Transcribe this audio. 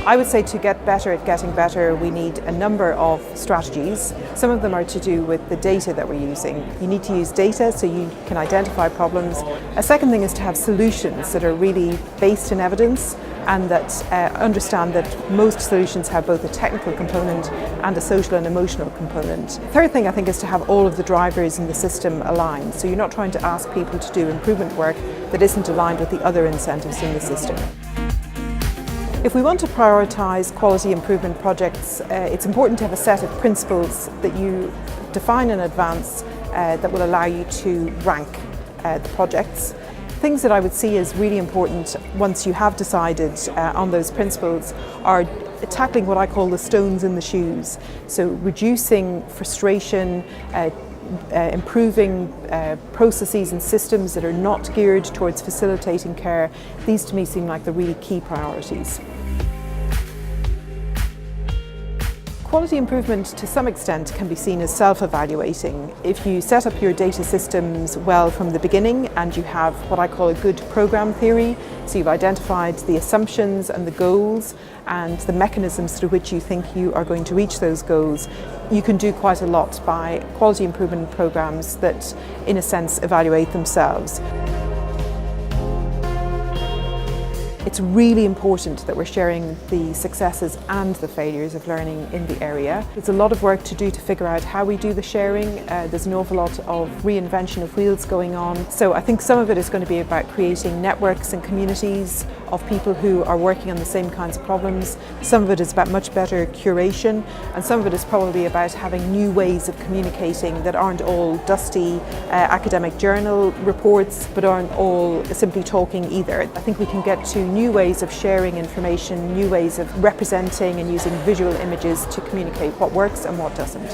I would say to get better at getting better, we need a number of strategies. Some of them are to do with the data that we're using. You need to use data so you can identify problems. A second thing is to have solutions that are really based in evidence and that understand that most solutions have both a technical component and a social and emotional component. Third thing I think is to have all of the drivers in the system aligned. So you're not trying to ask people to do improvement work that isn't aligned with the other incentives in the system. If we want to prioritise quality improvement projects, it's important to have a set of principles that you define in advance that will allow you to rank the projects. Things that I would see as really important once you have decided on those principles are tackling what I call the stones in the shoes. So reducing frustration, improving processes and systems that are not geared towards facilitating care. These to me seem like the really key priorities. Quality improvement to some extent can be seen as self-evaluating. If you set up your data systems well from the beginning and you have what I call a good program theory, so you've identified the assumptions and the goals and the mechanisms through which you think you are going to reach those goals, you can do quite a lot by quality improvement programs that, in a sense, evaluate themselves. It's really important that we're sharing the successes and the failures of learning in the area. There's a lot of work to do to figure out how we do the sharing. There's an awful lot of reinvention of wheels going on. So I think some of it is going to be about creating networks and communities of people who are working on the same kinds of problems. Some of it is about much better curation, and some of it is probably about having new ways of communicating that aren't all dusty academic journal reports, but aren't all simply talking either. I think we can get to new ways of sharing information, new ways of representing and using visual images to communicate what works and what doesn't.